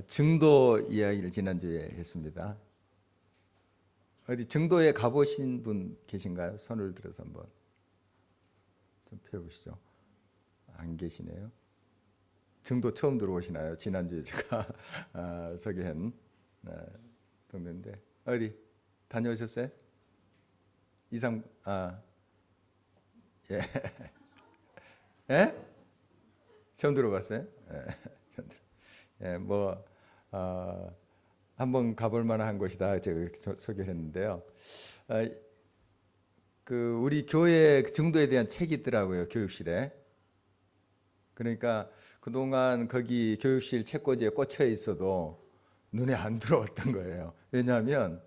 증도 이야기를 지난주에 했습니다. 어디 증도에 가보신 분 계신가요? 손을 들어서 한번 좀 펴보시죠. 안 계시네요. 증도 처음 들어오시나요? 지난주에 제가 소개한 동네인데 어디 다녀오셨어요? 이상 예. 예? 처음 들어봤어요? 예. 처음 예, 뭐 한번 가볼 만한 곳이다 제가 소개를 했는데요. 어, 그 우리 교회 증도에 대한 책이 있더라고요, 교육실에. 그러니까 그동안 거기 교육실 책꽂이에 꽂혀 있어도 눈에 안 들어왔던 거예요. 왜냐하면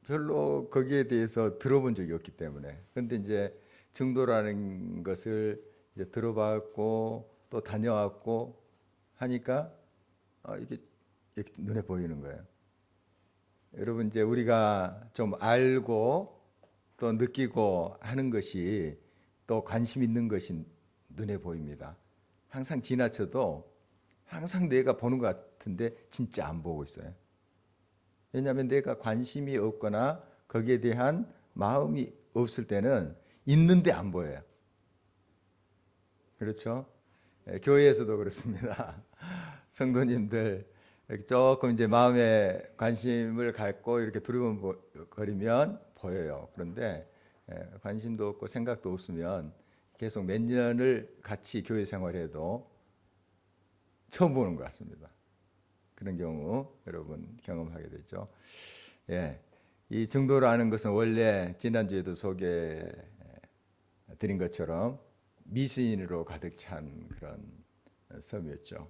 별로 거기에 대해서 들어본 적이 없기 때문에. 근데 이제 증도라는 것을 이제 들어봤고 또 다녀왔고 하니까 이게 눈에 보이는 거예요. 여러분, 이제 우리가 좀 알고 또 느끼고 하는 것이 또 관심 있는 것이 눈에 보입니다. 항상 지나쳐도 항상 내가 보는 것 같은데 진짜 안 보고 있어요. 왜냐하면 내가 관심이 없거나 거기에 대한 마음이 없을 때는 있는데 안 보여요. 그렇죠? 교회에서도 그렇습니다. 성도님들 조금 이제 마음에 관심을 갖고 이렇게 두리번거리면 보여요. 그런데 관심도 없고 생각도 없으면 계속 몇 년을 같이 교회 생활해도 처음 보는 것 같습니다. 그런 경우 여러분 경험하게 되죠. 예, 이 증도라는 것은 원래 지난주에도 소개 드린 것처럼 미신으로 가득 찬 그런 섬이었죠.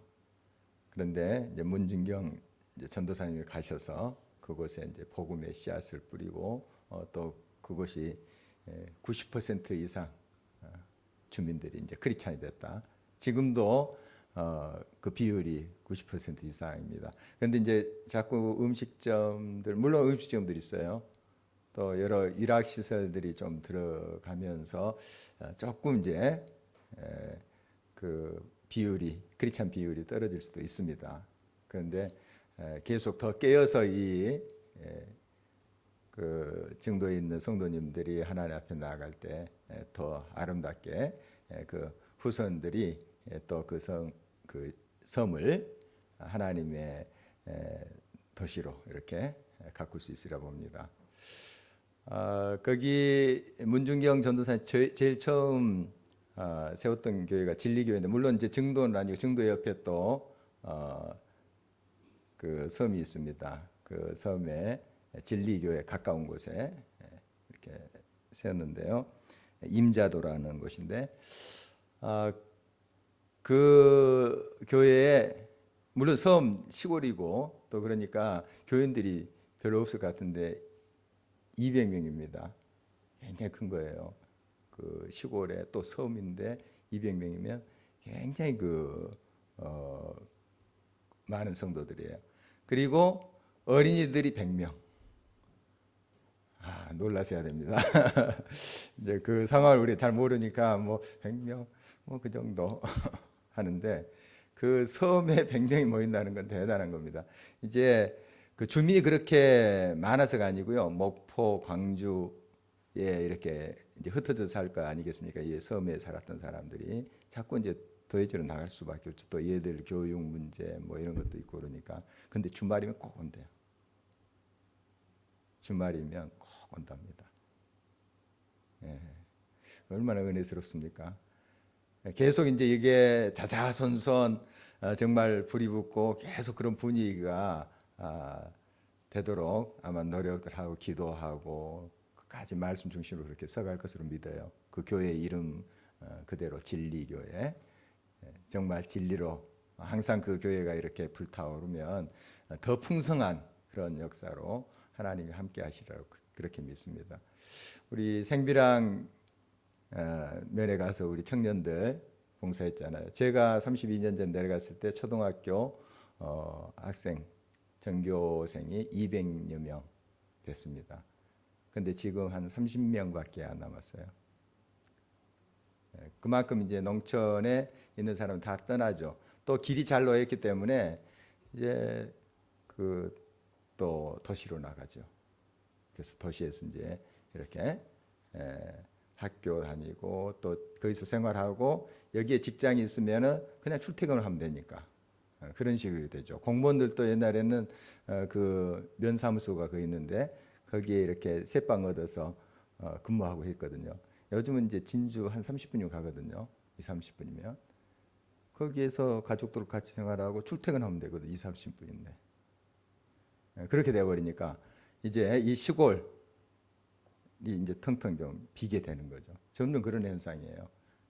그런데 이제 문중경 이제 전도사님이 가셔서 그곳에 이제 복음의 씨앗을 뿌리고 또 그곳이 90% 이상 주민들이 이제 크리스찬이 됐다. 지금도 그 비율이 90% 이상입니다. 그런데 이제 자꾸 음식점들, 물론 음식점들이 있어요. 또 여러 일학 시설들이 좀 들어가면서 조금 이제 그 비율이 크리스찬 비율이 떨어질 수도 있습니다. 그런데 계속 더 깨어서 그 증도에 있는 성도님들이 하나님 앞에 나아갈 때 더 아름답게 그 후손들이 또 그 섬을 하나님의 도시로 이렇게 가꿀 수 있으리라 봅니다. 거기 문중경 전도사님 제일 처음 세웠던 교회가 진리교회인데, 물론 이제 증도는 아니고 증도 옆에 또 그 섬이 있습니다. 그 섬에 진리교회 가까운 곳에 이렇게 세웠는데요. 임자도라는 곳인데 그 교회에 물론 섬 시골이고 또 그러니까 교인들이 별로 없을 것 같은데 200명입니다. 굉장히 큰 거예요. 그 시골에 또 섬인데 200명이면 굉장히 많은 성도들이에요. 그리고 어린이들이 100명. 놀라셔야 됩니다. 이제 그 상황을 우리 잘 모르니까 뭐 100명 뭐 그 정도 하는데 그 섬에 100명이 모인다는 건 대단한 겁니다. 이제 그 주민이 그렇게 많아서가 아니고요. 목포, 광주에 이렇게 이제 흩어져 살 거 아니겠습니까? 이 섬에 살았던 사람들이 자꾸 이제 도회지로 나갈 수밖에 없죠. 또 얘들 교육 문제 뭐 이런 것도 있고 그러니까. 근데 주말이면 꼭 온대요. 주말이면 꼭 온답니다. 예. 얼마나 은혜스럽습니까? 계속 이제 이게 자자손손 정말 불이 붙고 계속 그런 분위기가 되도록 아마 노력을 하고 기도하고 끝까지 말씀 중심으로 그렇게 써갈 것으로 믿어요. 그 교회 이름 그대로 진리교회. 정말 진리로 항상 그 교회가 이렇게 불타오르면 더 풍성한 그런 역사로 하나님이 함께 하시라고 그렇게 믿습니다. 우리 생비랑 면회 가서 우리 청년들 봉사했잖아요. 제가 32년 전 내려갔을 때 초등학교 학생 전교생이 200여 명 됐습니다. 근데 지금 한 30명밖에 안 남았어요. 그만큼 이제 농촌에 있는 사람은 다 떠나죠. 또 길이 잘 놓였기 때문에 이제 그 또 도시로 나가죠. 그래서 도시에서 이제 이렇게 학교 다니고 또 거기서 생활하고 여기에 직장이 있으면은 그냥 출퇴근을 하면 되니까 그런 식으로 되죠. 공무원들도 옛날에는 그 면사무소가 그 있는데 거기에 이렇게 새방 얻어서 근무하고 했거든요. 요즘은 이제 진주 한 30분이면 가거든요. 2, 30분이면 거기에서 가족들 같이 생활하고 출퇴근하면 되거든요. 2, 30분인데 그렇게 돼버리니까 이제 이 시골이 이제 텅텅 좀 비게 되는 거죠. 점점 그런 현상이에요.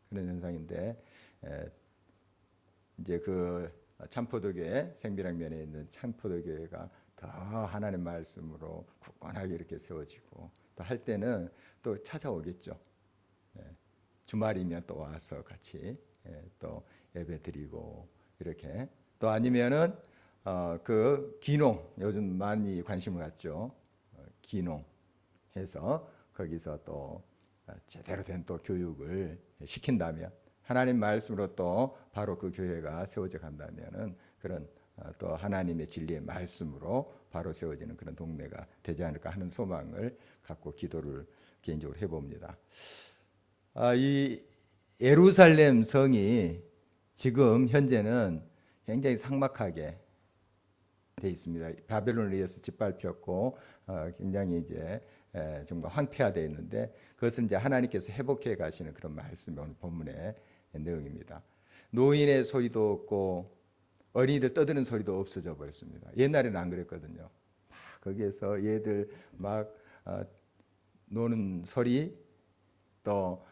그런 현상인데 이제 그 참포도교회 생비랑면에 있는 참포도교회가 더 하나님 말씀으로 굳건하게 이렇게 세워지고 또 할 때는 또 찾아오겠죠. 주말이면 또 와서 같이 또 예배 드리고 이렇게 또 아니면은 그 귀농 요즘 많이 관심을 갖죠. 귀농해서 거기서 또 제대로 된 또 교육을 시킨다면 하나님 말씀으로 또 바로 그 교회가 세워져 간다면은 그런 또 하나님의 진리의 말씀으로 바로 세워지는 그런 동네가 되지 않을까 하는 소망을 갖고 기도를 개인적으로 해봅니다. 이 예루살렘 성이 지금 현재는 굉장히 삭막하게 돼 있습니다. 바벨론에 의해서 짓밟혔고 굉장히 이제 정말 황폐화되어 있는데 그것은 이제 하나님께서 회복해 가시는 그런 말씀이 오늘 본문의 내용입니다. 노인의 소리도 없고 어린이들 떠드는 소리도 없어져 버렸습니다. 옛날에는 안 그랬거든요. 거기에서 얘들 막 노는 소리 또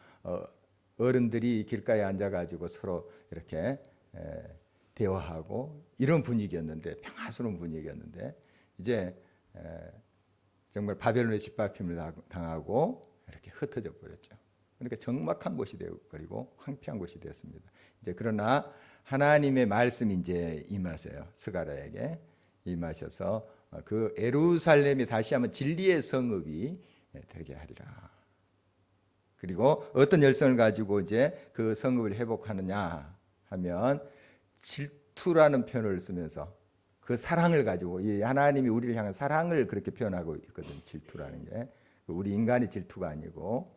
어른들이 길가에 앉아가지고 서로 이렇게 대화하고 이런 분위기였는데 평화스러운 분위기였는데 이제 정말 바벨론의 짓밟힘을 당하고 이렇게 흩어져 버렸죠. 그러니까 적막한 곳이 되어버리고 황폐한 곳이 되었습니다. 이제 그러나 하나님의 말씀이 이제 임하세요. 스가랴에게 임하셔서 그 예루살렘이 다시 한번 진리의 성읍이 되게 하리라. 그리고 어떤 열성을 가지고 이제 그 성읍을 회복하느냐 하면 질투라는 표현을 쓰면서 그 사랑을 가지고 이 하나님이 우리를 향한 사랑을 그렇게 표현하고 있거든요. 질투라는 게 우리 인간의 질투가 아니고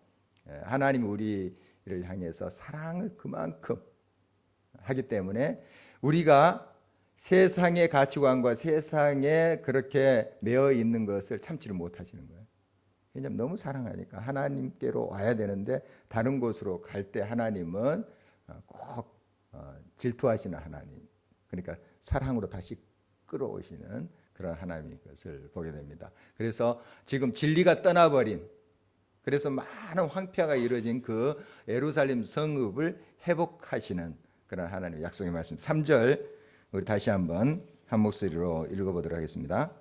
하나님이 우리를 향해서 사랑을 그만큼 하기 때문에 우리가 세상의 가치관과 세상에 그렇게 매여 있는 것을 참지를 못하시는 거예요. 왜냐하면 너무 사랑하니까 하나님께로 와야 되는데 다른 곳으로 갈 때 하나님은 꼭 질투하시는 하나님, 그러니까 사랑으로 다시 끌어오시는 그런 하나님의 것을 보게 됩니다. 그래서 지금 진리가 떠나버린, 그래서 많은 황폐화가 이루어진 그 예루살렘 성읍을 회복하시는 그런 하나님의 약속의 말씀. 3절 우리 다시 한번 한 목소리로 읽어보도록 하겠습니다.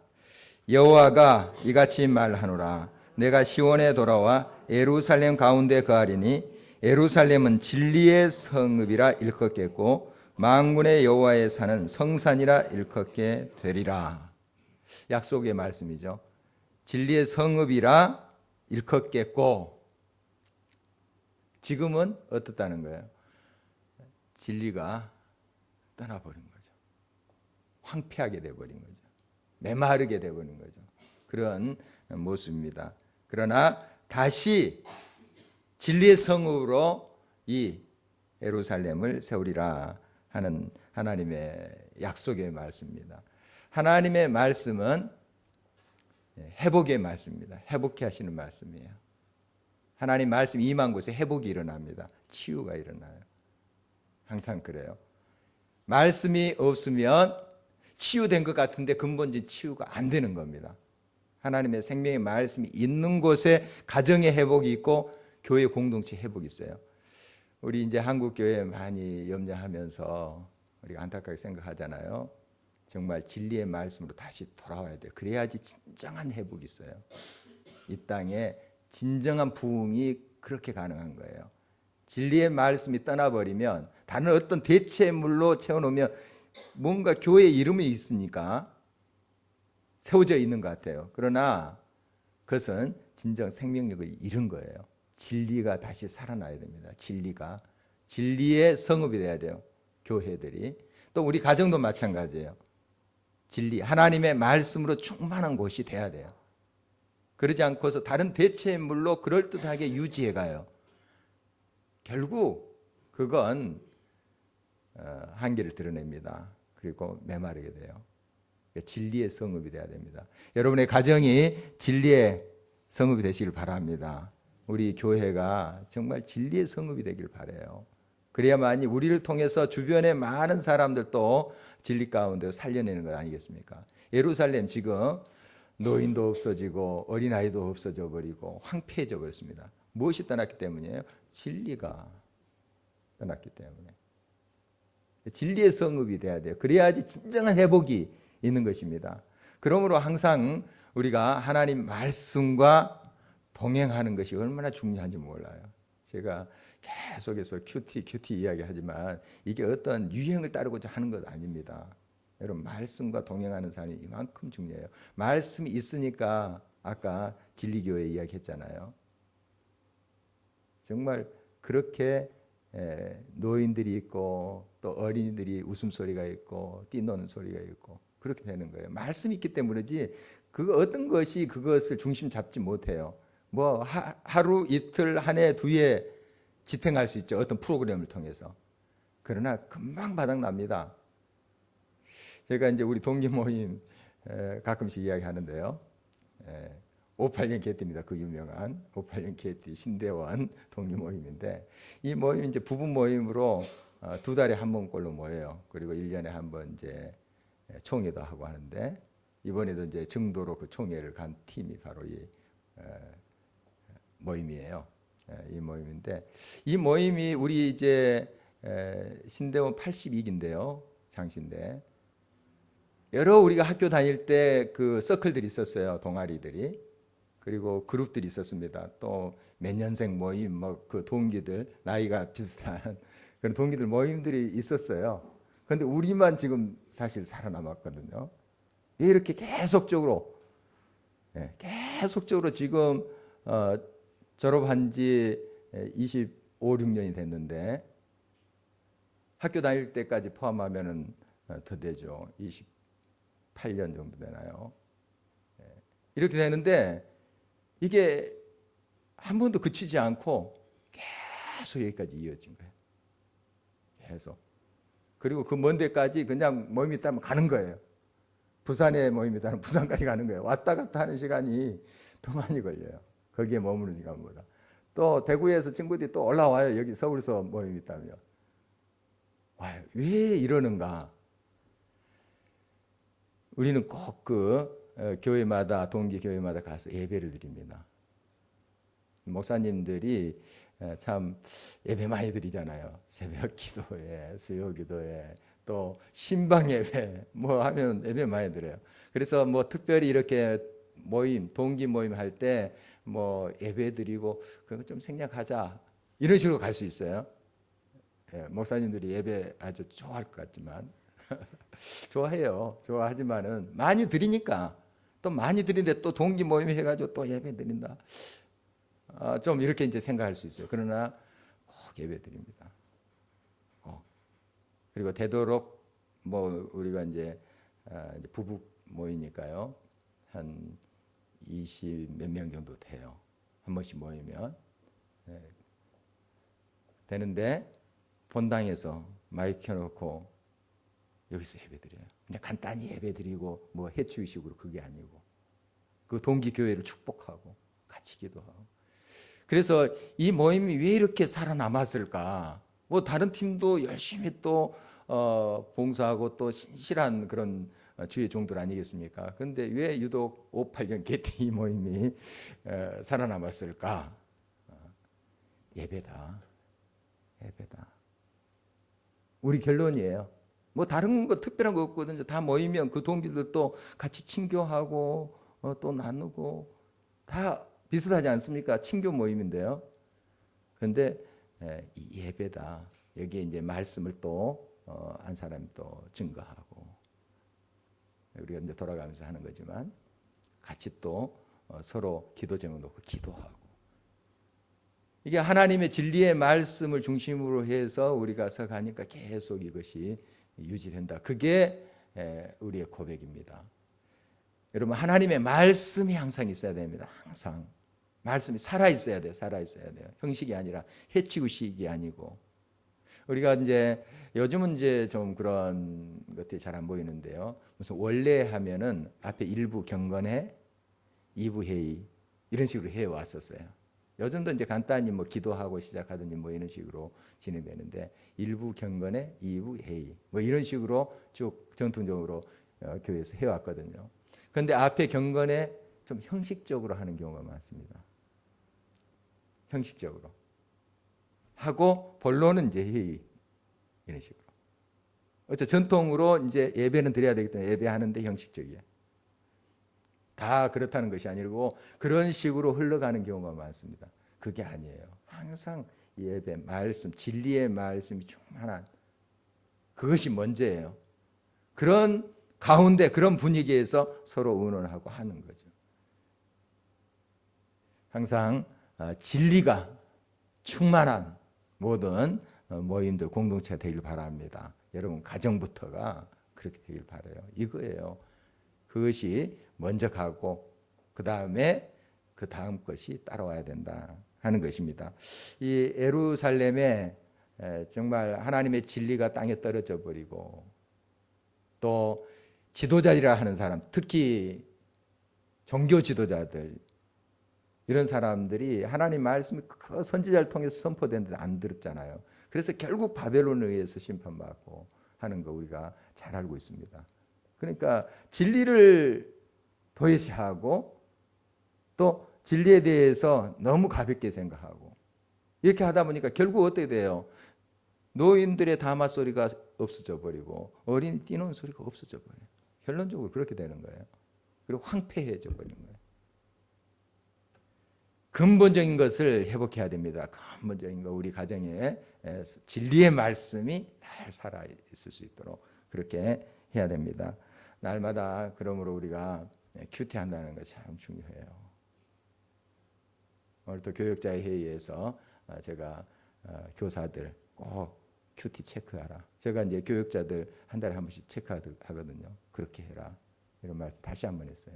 여호와가 이같이 말하노라. 내가 시온에 돌아와 예루살렘 가운데 거하리니 예루살렘은 진리의 성읍이라 일컫겠고 만군의 여호와의 산은 성산이라 일컫게 되리라. 약속의 말씀이죠. 진리의 성읍이라 일컫겠고 지금은 어떻다는 거예요? 진리가 떠나버린 거죠. 황폐하게 돼버린 거죠. 메마르게 돼버린 거죠. 그런 모습입니다. 그러나 다시 진리의 성읍으로 이 예루살렘을 세우리라 하는 하나님의 약속의 말씀입니다. 하나님의 말씀은 회복의 말씀입니다. 회복해 하시는 말씀이에요. 하나님 말씀이 임한 곳에 회복이 일어납니다. 치유가 일어나요. 항상 그래요. 말씀이 없으면 치유된 것 같은데 근본적인 치유가 안 되는 겁니다. 하나님의 생명의 말씀이 있는 곳에 가정의 회복이 있고 교회 공동체 회복이 있어요. 우리 이제 한국 교회 많이 염려하면서 우리가 안타깝게 생각하잖아요. 정말 진리의 말씀으로 다시 돌아와야 돼요. 그래야지 진정한 회복이 있어요. 이 땅에 진정한 부흥이 그렇게 가능한 거예요. 진리의 말씀이 떠나버리면 다른 어떤 대체물로 채워놓으면 뭔가 교회 이름이 있으니까 세워져 있는 것 같아요. 그러나 그것은 진정 생명력을 잃은 거예요. 진리가 다시 살아나야 됩니다. 진리의 성읍이 돼야 돼요. 교회들이. 또 우리 가정도 마찬가지예요. 진리, 하나님의 말씀으로 충만한 곳이 돼야 돼요. 그러지 않고서 다른 대체물로 그럴듯하게 유지해 가요. 결국 그건 한계를 드러냅니다. 그리고 메마르게 돼요. 진리의 성읍이 돼야 됩니다. 여러분의 가정이 진리의 성읍이 되시길 바랍니다. 우리 교회가 정말 진리의 성읍이 되길 바라요. 그래야만이 우리를 통해서 주변의 많은 사람들도 진리 가운데 살려내는 것 아니겠습니까? 예루살렘 지금 노인도 없어지고 어린아이도 없어져 버리고 황폐해져 버렸습니다. 무엇이 떠났기 때문이에요? 진리가 떠났기 때문에. 진리의 성읍이 돼야 돼요. 그래야지 진정한 회복이 있는 것입니다. 그러므로 항상 우리가 하나님 말씀과 동행하는 것이 얼마나 중요한지 몰라요. 제가 계속해서 큐티 이야기하지만 이게 어떤 유행을 따르고자 하는 것 아닙니다. 여러분, 말씀과 동행하는 삶이 이만큼 중요해요. 말씀이 있으니까 아까 진리교회 이야기했잖아요. 정말 그렇게 노인들이 있고 또 어린이들이 웃음소리가 있고 뛰노는 소리가 있고 그렇게 되는 거예요. 말씀이 있기 때문이지 그 어떤 것이 그것을 중심 잡지 못해요. 뭐 하루 이틀 한 해 두 해 지탱할 수 있죠. 어떤 프로그램을 통해서. 그러나 금방 바닥납니다. 제가 이제 우리 동기 모임 가끔씩 이야기하는데요. 586 개띠입니다. 그 유명한 586 개띠 신대원 동기 모임인데 이 모임 이제 부부 모임으로 2달에 한 번꼴로 모여요. 그리고 1년에 한 번 이제 총회도 하고 하는데 이번에도 이제 정도로 그 총회를 간 팀이 바로 이 모임이에요. 이 모임인데 이 모임이 우리 이제 신대원 82기인데요. 장신대. 여러 우리가 학교 다닐 때 그 서클들이 있었어요. 동아리들이. 그리고 그룹들이 있었습니다. 또 몇 년생 모임, 뭐 그 동기들 나이가 비슷한 그런 동기들 모임들이 있었어요. 그런데 우리만 지금 사실 살아남았거든요. 왜 이렇게 계속적으로 지금 졸업한 지 25, 6년이 됐는데 학교 다닐 때까지 포함하면은 더 되죠. 28년 정도 되나요? 이렇게 되는데 이게 한 번도 그치지 않고 계속 여기까지 이어진 거예요. 계속. 그리고 그 먼 데까지 그냥 모임이 있다면 가는 거예요. 부산에 모임이 있다면 부산까지 가는 거예요. 왔다 갔다 하는 시간이 더 많이 걸려요. 거기에 머무는 시간보다. 또 대구에서 친구들이 또 올라와요. 여기 서울서 모임이 있다면. 와요. 왜 이러는가? 우리는 꼭 그 교회마다 동기 교회마다 가서 예배를 드립니다. 목사님들이 참 예배 많이 드리잖아요. 새벽 기도회, 수요 기도회, 또 신방 예배 뭐 하면 예배 많이 드려요. 그래서 뭐 특별히 이렇게 모임, 동기 모임 할 때 뭐 예배 드리고 그거 좀 생략하자 이런 식으로 갈 수 있어요. 목사님들이 예배 아주 좋아할 것 같지만 좋아해요. 좋아하지만은 많이 드리니까 또 많이 드리는데 또 동기 모임 해가지고 또 예배 드린다. 좀 이렇게 이제 생각할 수 있어요. 그러나 꼭 예배 드립니다. 꼭. 그리고 되도록 뭐 우리가 이제 부부 모이니까요. 한 20 몇 명 정도 돼요. 한 번씩 모이면. 되는데 본당에서 마이크 켜놓고 여기서 예배드려요. 그냥 간단히 예배드리고 뭐 해치우식으로 그게 아니고 그 동기교회를 축복하고 같이 기도하고. 그래서 이 모임이 왜 이렇게 살아남았을까? 뭐 다른 팀도 열심히 또 봉사하고 또 신실한 그런 주의 종들 아니겠습니까? 그런데 왜 유독 580 개티 모임이 살아남았을까? 예배다. 우리 결론이에요. 뭐 다른 거 특별한 거 없거든요. 다 모이면 그 동기들 또 같이 친교하고 또 나누고 다 비슷하지 않습니까? 친교 모임인데요. 그런데 이 예배다. 여기에 이제 말씀을 또 한 사람이 또 증거하고 우리가 이제 돌아가면서 하는 거지만 같이 또 서로 기도 제목 놓고 기도하고 이게 하나님의 진리의 말씀을 중심으로 해서 우리가 서가니까 계속 이것이 유지된다. 그게 우리의 고백입니다. 여러분, 하나님의 말씀이 항상 있어야 됩니다. 항상 말씀이 살아 있어야 돼요. 살아 있어야 돼요. 형식이 아니라 해치우식이 아니고. 우리가 이제 요즘은 이제 좀 그런 것들이 잘 안 보이는데요. 무슨 원래 하면은 앞에 1부 경건회, 2부 회의 이런 식으로 해 왔었어요. 요즘도 이제 간단히 뭐 기도하고 시작하든지 뭐 이런 식으로 진행되는데 1부 경건회, 2부 회의 뭐 이런 식으로 쭉 전통적으로 교회에서 해 왔거든요. 그런데 앞에 경건회 좀 형식적으로 하는 경우가 많습니다. 형식적으로 하고 본론은 이제 회의 이런 식으로. 어째 전통으로 이제 예배는 드려야 되기 때문에 예배하는데 형식적이에요. 다 그렇다는 것이 아니고 그런 식으로 흘러가는 경우가 많습니다. 그게 아니에요. 항상 예배, 말씀, 진리의 말씀이 충만한 그것이 먼저예요. 그런 가운데 그런 분위기에서 서로 의논하고 하는 거죠. 항상 진리가 충만한 모든 모임들, 공동체가 되길 바랍니다. 여러분 가정부터가 그렇게 되길 바라요. 이거예요. 그것이 먼저 가고 그 다음에 그 다음 것이 따라와야 된다 하는 것입니다. 이 예루살렘에 정말 하나님의 진리가 땅에 떨어져 버리고 또 지도자이라 하는 사람, 특히 종교 지도자들 이런 사람들이 하나님 말씀이 그 선지자를 통해서 선포되는데 안 들었잖아요. 그래서 결국 바벨론에 의해서 심판받고 하는 거 우리가 잘 알고 있습니다. 그러니까 진리를 도외시하고 또 진리에 대해서 너무 가볍게 생각하고 이렇게 하다 보니까 결국 어떻게 돼요? 노인들의 담화 소리가 없어져 버리고 어린이 뛰는 소리가 없어져 버려요. 결론적으로 그렇게 되는 거예요. 그리고 황폐해져 버리는 거예요. 근본적인 것을 회복해야 됩니다. 근본적인 거 우리 가정에 진리의 말씀이 잘 살아 있을 수 있도록 그렇게 해야 됩니다. 날마다 그러므로 우리가 큐티한다는 거 참 중요해요. 오늘 또 교역자의 회의에서 제가 교사들 꼭 큐티 체크하라. 제가 이제 교역자들 한 달에 한 번씩 체크하거든요. 그렇게 해라. 이런 말씀 다시 한 번 했어요.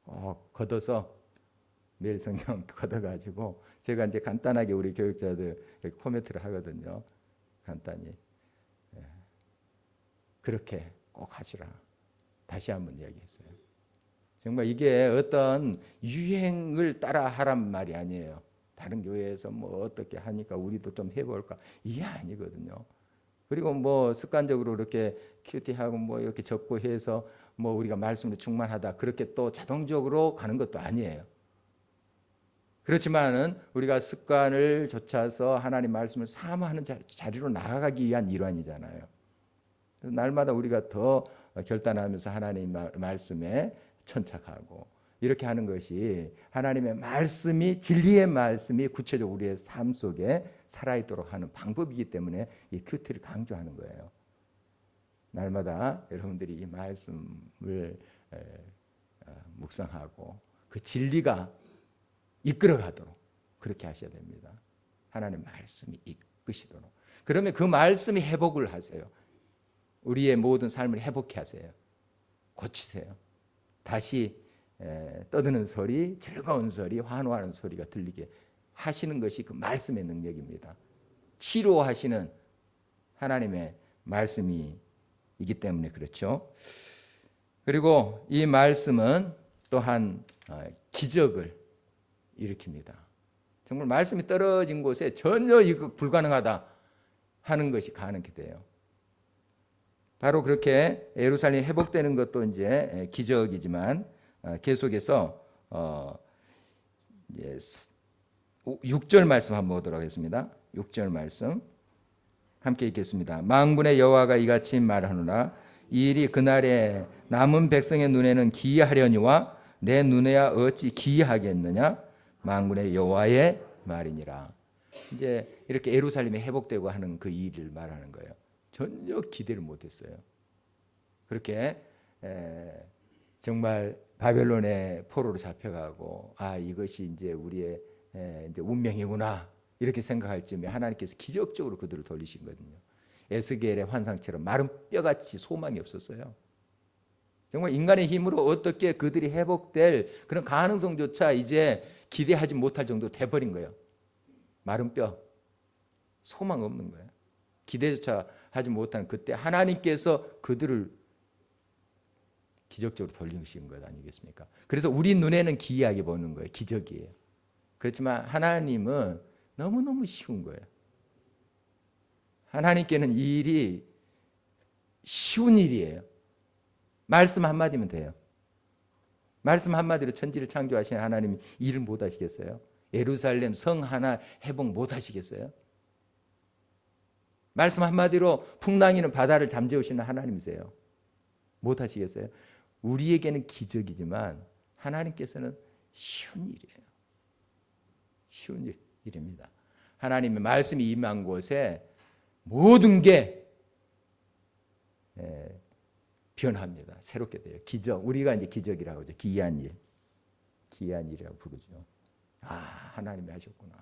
꼭 걷어서 매일 성경 걷어가지고 제가 이제 간단하게 우리 교육자들 이렇게 코멘트를 하거든요. 간단히 그렇게 꼭 하시라. 다시 한번 이야기했어요. 정말 이게 어떤 유행을 따라 하란 말이 아니에요. 다른 교회에서 뭐 어떻게 하니까 우리도 좀 해볼까 이게 아니거든요. 그리고 뭐 습관적으로 이렇게 큐티하고 뭐 이렇게 적고 해서 뭐 우리가 말씀으로 충만하다 그렇게 또 자동적으로 가는 것도 아니에요. 그렇지만은 우리가 습관을 좇아서 하나님 말씀을 사모하는 자리로 나아가기 위한 일환이잖아요. 날마다 우리가 더 결단하면서 하나님 말씀에 천착하고 이렇게 하는 것이 하나님의 말씀이 진리의 말씀이 구체적으로 우리의 삶 속에 살아있도록 하는 방법이기 때문에 이 큐티를 강조하는 거예요. 날마다 여러분들이 이 말씀을 묵상하고 그 진리가 이끌어가도록 그렇게 하셔야 됩니다. 하나님의 말씀이 이끄시도록. 그러면 그 말씀이 회복을 하세요. 우리의 모든 삶을 회복해 하세요. 고치세요. 다시 떠드는 소리, 즐거운 소리, 환호하는 소리가 들리게 하시는 것이 그 말씀의 능력입니다. 치료하시는 하나님의 말씀이기 때문에 그렇죠. 그리고 이 말씀은 또한 기적을 일으킵니다. 정말 말씀이 떨어진 곳에 전혀 이거 불가능하다 하는 것이 가능하게 돼요. 바로 그렇게 예루살렘이 회복되는 것도 이제 기적이지만 계속해서 6절 말씀 한번 보도록 하겠습니다. 6절 말씀 함께 읽겠습니다. 만군의 여호와가 이같이 말하노라. 이 일이 그날에 남은 백성의 눈에는 기이하려니와 내 눈에야 어찌 기이하겠느냐? 만군의 여호와의 말이니라. 이제 이렇게 예루살렘이 회복되고 하는 그 일을 말하는 거예요. 전혀 기대를 못했어요. 그렇게 정말 바벨론의 포로로 잡혀가고 이것이 이제 우리의 이제 운명이구나 이렇게 생각할 즈음에 하나님께서 기적적으로 그들을 돌리신 거거든요. 에스겔의 환상처럼 마른 뼈같이 소망이 없었어요. 정말 인간의 힘으로 어떻게 그들이 회복될 그런 가능성조차 이제 기대하지 못할 정도로 돼버린 거예요. 마른 뼈, 소망 없는 거예요. 기대조차 하지 못하는 그때 하나님께서 그들을 기적적으로 돌리신 것 아니겠습니까? 그래서 우리 눈에는 기이하게 보는 거예요. 기적이에요. 그렇지만 하나님은 너무너무 쉬운 거예요. 하나님께는 이 일이 쉬운 일이에요. 말씀 한마디면 돼요. 말씀 한마디로 천지를 창조하신 하나님이 일을 못 하시겠어요? 예루살렘 성 하나 회복 못 하시겠어요? 말씀 한마디로 풍랑이는 바다를 잠재우시는 하나님이세요. 못 하시겠어요? 우리에게는 기적이지만 하나님께서는 쉬운 일이에요. 쉬운 일입니다. 하나님의 말씀이 임한 곳에 모든 게 변합니다. 새롭게 돼요. 기적. 우리가 이제 기적이라고 하죠. 기이한 일. 기이한 일이라고 부르죠. 아, 하나님이 하셨구나.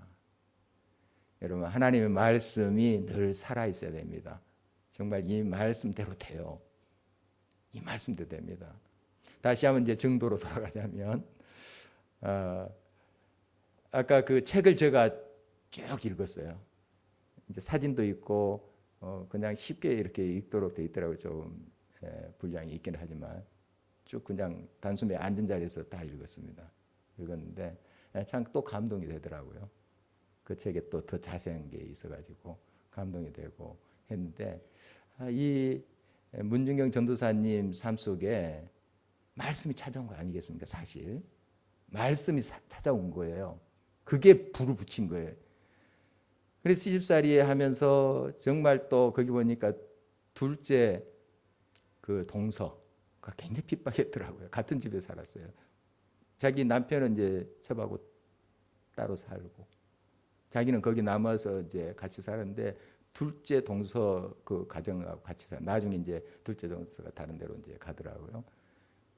여러분, 하나님의 말씀이 늘 살아있어야 됩니다. 정말 이 말씀대로 돼요. 이 말씀대로 됩니다. 다시 한번 이제 정도로 돌아가자면, 아까 그 책을 제가 쭉 읽었어요. 이제 사진도 있고, 그냥 쉽게 이렇게 읽도록 돼 있더라고요. 좀 분량이 있긴 하지만 쭉 그냥 단숨에 앉은 자리에서 다 읽었습니다. 읽었는데 참 또 감동이 되더라고요. 그 책에 또 더 자세한 게 있어가지고 감동이 되고 했는데, 이 문중경 전도사님 삶 속에 말씀이 찾아온 거 아니겠습니까? 사실 말씀이 찾아온 거예요. 그게 불을 붙인 거예요. 그래서 시집살이 하면서 정말 또 거기 보니까 둘째 그 동서가 굉장히 핍박했더라고요. 같은 집에 살았어요. 자기 남편은 이제 저하고 따로 살고, 자기는 거기 남아서 이제 같이 살았는데 둘째 동서 그 가정하고 같이 살. 나중에 이제 둘째 동서가 다른 데로 이제 가더라고요.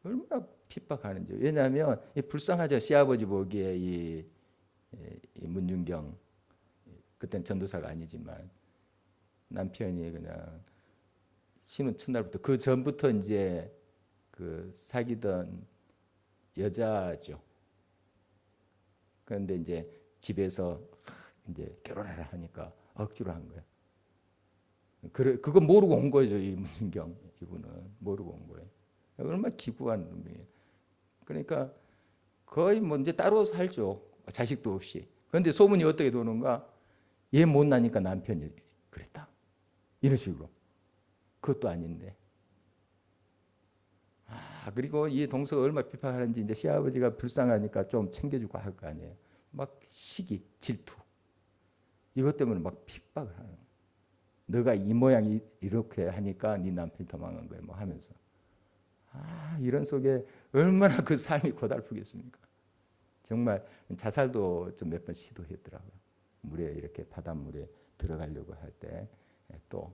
얼마나 핍박하는지. 왜냐하면 불쌍하죠. 시아버지 보기에 이 문중경, 그때는 전도사가 아니지만 남편이 그냥 신혼 첫날부터, 그 전부터 이제 그 사귀던 여자죠. 그런데 이제 집에서 이제 결혼하라 하니까 억지로 한 거예요. 그거 모르고 온 거죠. 이 문중경 이분은 모르고 온 거예요. 얼마나 기구한 놈이에요. 그러니까 거의 뭐 이제 따로 살죠. 자식도 없이. 그런데 소문이 어떻게 도는가? 얘 못나니까 남편이 그랬다. 이런 식으로. 그것도 아닌데. 그리고 이 동서가 얼마나 비판하는지 이제 시아버지가 불쌍하니까 좀 챙겨주고 할 거 아니에요. 막 시기, 질투. 이것 때문에 막 핍박을 하는 거예요. 너가 이 모양이 이렇게 하니까 네 남편이 도망간 거예요. 뭐 하면서. 이런 속에 얼마나 그 삶이 고달프겠습니까? 정말 자살도 좀 몇 번 시도했더라고요. 물에 이렇게 바닷물에 들어가려고 할 때 또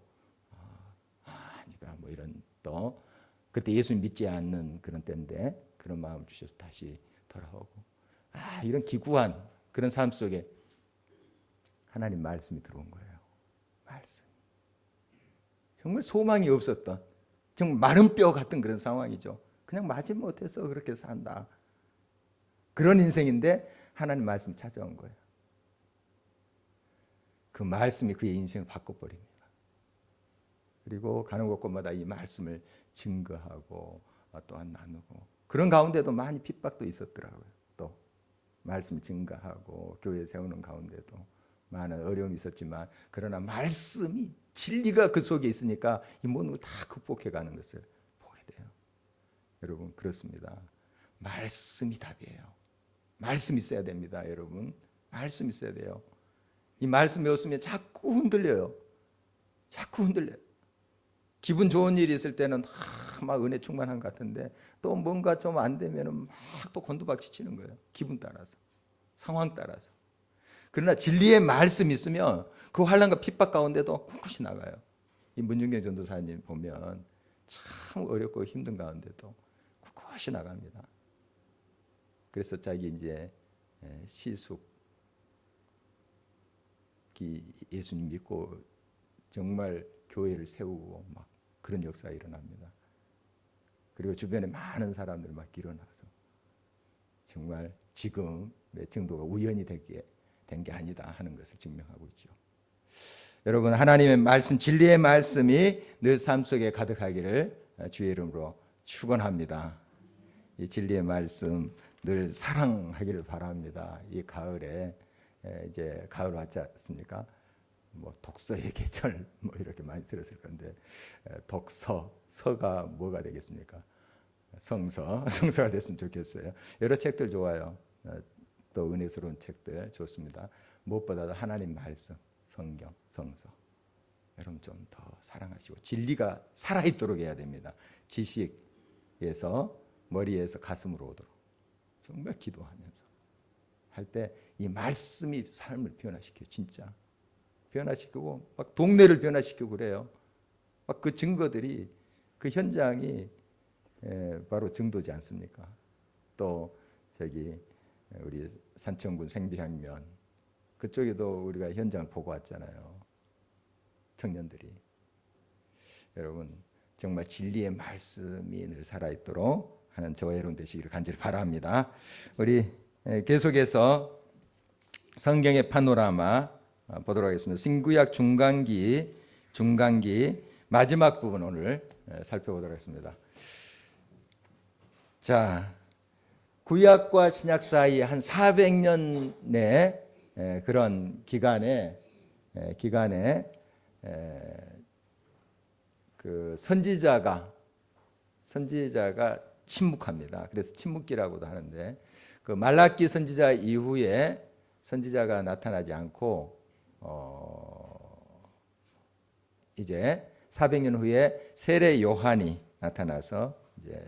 아니다 뭐 이런, 또 그때 예수 믿지 않는 그런 때인데 그런 마음을 주셔서 다시 돌아오고, 이런 기구한 그런 삶 속에 하나님 말씀이 들어온 거예요. 말씀. 정말 소망이 없었던, 정말 마른 뼈 같은 그런 상황이죠. 그냥 마지 못해서 그렇게 산다. 그런 인생인데 하나님 말씀 찾아온 거예요. 그 말씀이 그의 인생을 바꿔버립니다. 그리고 가는 곳곳마다 이 말씀을 증거하고 또한 나누고, 그런 가운데도 많이 핍박도 있었더라고요. 또 말씀 증거하고 교회 세우는 가운데도 많은 어려움이 있었지만, 그러나 말씀이, 진리가 그 속에 있으니까 이 모든 걸 다 극복해 가는 것을 보게 돼요. 여러분, 그렇습니다. 말씀이 답이에요. 말씀이 있어야 됩니다. 여러분, 말씀이 있어야 돼요. 이 말씀이 없으면 자꾸 흔들려요. 자꾸 흔들려요. 기분 좋은 일이 있을 때는 막 은혜 충만한 것 같은데, 또 뭔가 좀 안 되면 막 또 곤두박질 치는 거예요. 기분 따라서, 상황 따라서. 그러나 진리의 말씀이 있으면 그 환난과 핍박 가운데도 꿋꿋이 나가요. 이 문중경 전도사님 보면 참 어렵고 힘든 가운데도 꿋꿋이 나갑니다. 그래서 자기 이제 시숙이 예수님 믿고 정말 교회를 세우고 막 그런 역사가 일어납니다. 그리고 주변에 많은 사람들 막 일어나서 정말 지금의 정도가 우연히 된 게 아니다 하는 것을 증명하고 있죠. 여러분, 하나님의 말씀, 진리의 말씀이 늘 삶 속에 가득하기를 주의 이름으로 축원합니다. 이 진리의 말씀 늘 사랑하기를 바랍니다. 이 가을에 이제 가을 왔지 않습니까? 뭐 독서의 계절 뭐 이렇게 많이 들었을 건데 서가 뭐가 되겠습니까? 성서가 됐으면 좋겠어요. 여러 책들 좋아요. 또 은혜스러운 책들 좋습니다. 무엇보다도 하나님 말씀, 성경, 성서. 여러분 좀 더 사랑하시고 진리가 살아있도록 해야 됩니다. 지식에서 머리에서 가슴으로 오도록 정말 기도하면서 할 때 이 말씀이 삶을 변화시켜요. 진짜 변화시키고 막 동네를 변화시키고 그래요. 막 그 증거들이 그 현장이 바로 증도지 않습니까? 또 저기 우리 산청군 생비향면 그쪽에도 우리가 현장을 보고 왔잖아요. 청년들이. 여러분 정말 진리의 말씀이 늘 살아있도록 하는 저와 여러분 되시기를 간절히 바랍니다. 우리 계속해서 성경의 파노라마 보도록 하겠습니다. 신구약 중간기 마지막 부분 오늘 살펴보도록 하겠습니다. 자, 구약과 신약 사이 한 400년의 그런 기간에 그 선지자가 침묵합니다. 그래서 침묵기라고도 하는데 그 말라기 선지자 이후에 선지자가 나타나지 않고 이제 400년 후에 세례 요한이 나타나서 이제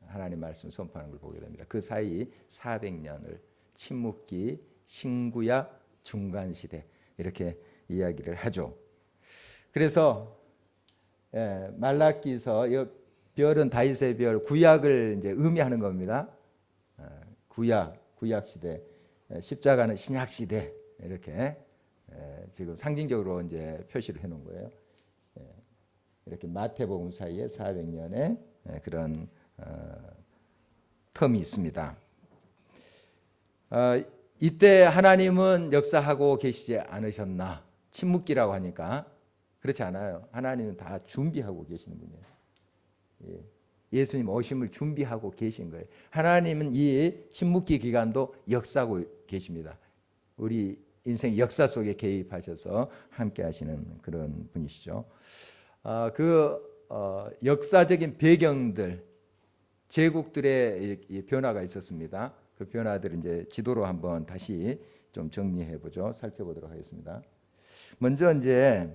하나님 말씀 선포하는 걸 보게 됩니다. 그 사이 400년을 침묵기, 신구약, 중간시대 이렇게 이야기를 하죠. 그래서 말라기서 별은 다윗의 별, 구약을 이제 의미하는 겁니다. 구약 시대, 십자가는 신약 시대 이렇게 지금 상징적으로 이제 표시를 해놓은 거예요. 이렇게 마태복음 사이에 400년의 그런 텀이 있습니다. 이때 하나님은 역사하고 계시지 않으셨나? 침묵기라고 하니까 그렇지 않아요. 하나님은 다 준비하고 계시는 분이에요. 예수님 오심을 준비하고 계신 거예요. 하나님은 이 침묵기 기간도 역사하고 계십니다. 우리 인생 역사 속에 개입하셔서 함께 하시는 그런 분이시죠. 역사적인 배경들, 제국들의 변화가 있었습니다. 그 변화들을 이제 지도로 한번 다시 좀 정리해 보죠. 살펴보도록 하겠습니다. 먼저 이제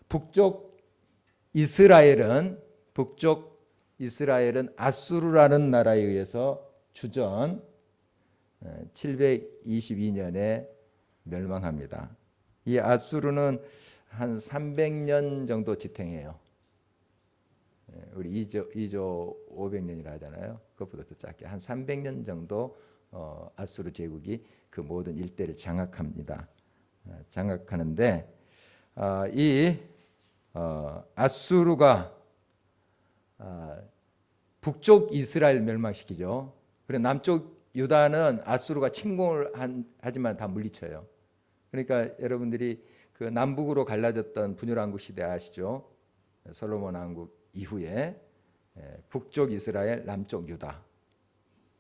북쪽 이스라엘은 아수르라는 나라에 의해서 주전 722년에 멸망합니다. 이 아수르는 한 300년 정도 지탱해요. 우리 2조 500년이라 하잖아요. 그것보다 더 작게 한 300년 정도 아수르 제국이 그 모든 일대를 장악합니다. 장악하는데 이 아수르가 북쪽 이스라엘 멸망시키죠. 그리고 남쪽 유다는 아수르가 침공을 하지만 다 물리쳐요. 그러니까 여러분들이 그 남북으로 갈라졌던 분열왕국 시대 아시죠? 솔로몬 왕국 이후에 북쪽 이스라엘, 남쪽 유다.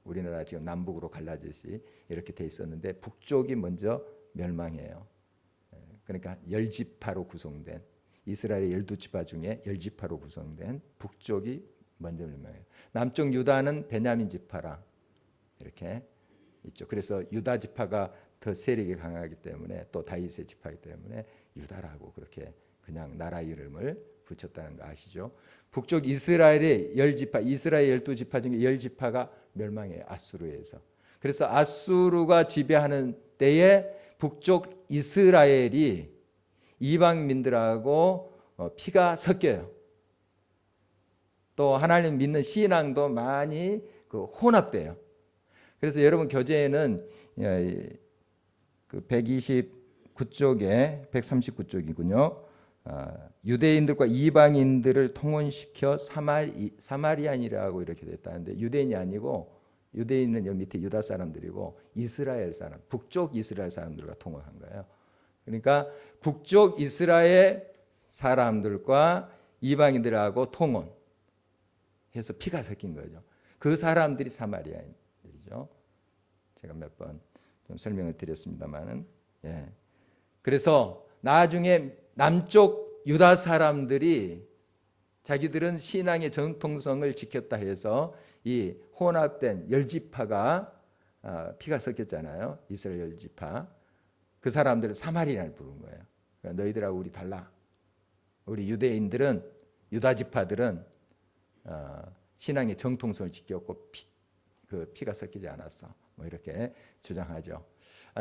우리나라 지금 남북으로 갈라지듯이 이렇게 돼 있었는데 북쪽이 먼저 멸망해요. 그러니까 10지파로 구성된 이스라엘의 12지파 중에 10지파로 구성된 북쪽이 먼저 멸망해요. 남쪽 유다는 베냐민 지파라 이렇게 있죠. 그래서 유다 지파가 더 세력이 강하기 때문에 또 다윗의 지파이기 때문에 유다라고 그렇게 그냥 나라 이름을 붙였다는 거 아시죠? 북쪽 이스라엘의 10지파, 이스라엘 12지파 중에 10지파가 멸망해요. 아수르에서. 그래서 아수르가 지배하는 때에 북쪽 이스라엘이 이방민들하고 피가 섞여요. 또 하나님 믿는 신앙도 많이 혼합돼요. 그래서 여러분 교재에는 그 129 139쪽에 139쪽이군요. 유대인들과 이방인들을 통혼시켜 사마리안이라고 이렇게 됐다는데 유대인이 아니고 유대인은 여기 밑에 유다 사람들이고 이스라엘 사람, 북쪽 이스라엘 사람들과 통혼한 거예요. 그러니까 북쪽 이스라엘 사람들과 이방인들하고 통혼해서 피가 섞인 거죠. 그 사람들이 사마리아인들이죠. 제가 몇 번 좀 설명을 드렸습니다만은, 예. 그래서 나중에 남쪽 유다 사람들이 자기들은 신앙의 정통성을 지켰다 해서 이 혼합된 열지파가 피가 섞였잖아요. 이스라엘 열지파. 그 사람들은 사마리아를 부른 거예요. 그러니까 너희들하고 우리 달라. 우리 유대인들은 유다 지파들은 신앙의 정통성을 지켰고 피가 섞이지 않았어. 뭐 이렇게 주장하죠.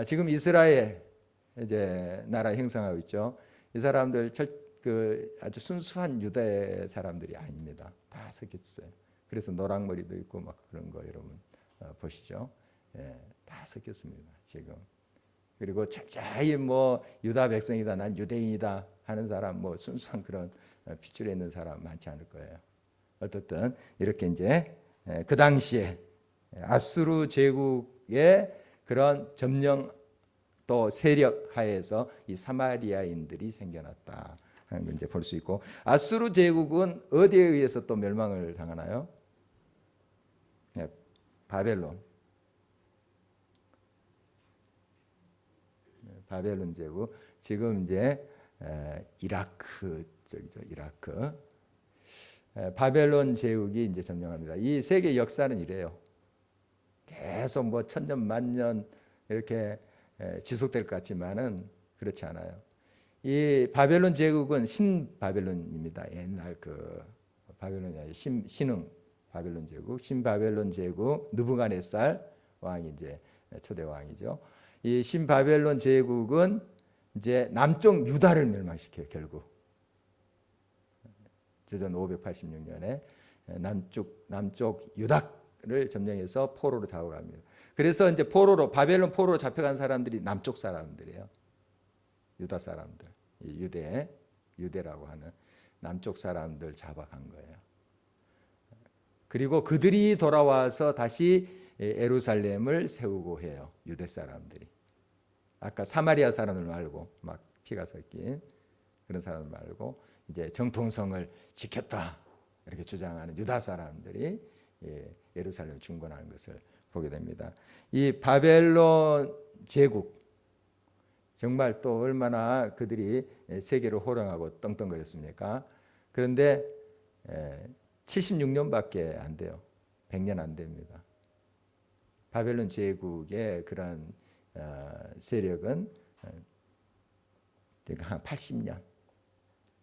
지금 이스라엘 이제 나라 형성하고 있죠. 이 사람들 아주 순수한 유대 사람들이 아닙니다. 다 섞였어요. 그래서 노랑머리도 있고 막 그런 거 여러분 보시죠. 예, 다 섞였습니다. 지금. 그리고 철저히 뭐 유다 백성이다, 난 유대인이다 하는 사람, 뭐 순수한 그런 핏줄에 있는 사람 많지 않을 거예요. 어떻든 이렇게 이제 그 당시에 아수르 제국의 그런 점령 또 세력 하에서 이 사마리아인들이 생겨났다 하는 걸 이제 볼 수 있고, 아수르 제국은 어디에 의해서 또 멸망을 당하나요? 바벨론. 바벨론 제국. 지금 이제 이라크 쪽이죠. 이라크. 바벨론 제국이 이제 점령합니다. 이 세계 역사는 이래요. 계속 뭐 천년 만년 이렇게 지속될 것 같지만은 그렇지 않아요. 이 바벨론 제국은 신바벨론입니다. 옛날 그 바벨론이 아니라 신흥 바벨론 제국, 신바벨론 제국 느부갓네살 왕이 이제 초대 왕이죠. 이 신바벨론 제국은 이제 남쪽 유다를 멸망시켜요. 결국 주전 586년에 남쪽 유다를 점령해서 포로로 잡아갑니다. 그래서 이제 바벨론 포로로 잡혀간 사람들이 남쪽 사람들이에요. 유다 사람들, 유대라고 하는 남쪽 사람들 잡아간 거예요. 그리고 그들이 돌아와서 다시 예루살렘을 세우고 해요. 유대 사람들이. 아까 사마리아 사람들 말고 막 피가 섞인 그런 사람들 말고 이제 정통성을 지켰다 이렇게 주장하는 유다 사람들이 예루살렘을 중건하는 것을 보게 됩니다. 이 바벨론 제국 정말 또 얼마나 그들이 세계를 호령하고 떵떵거렸습니까? 그런데 76년밖에 안 돼요. 100년 안 됩니다. 바벨론 제국의 그런 세력은 한 80년,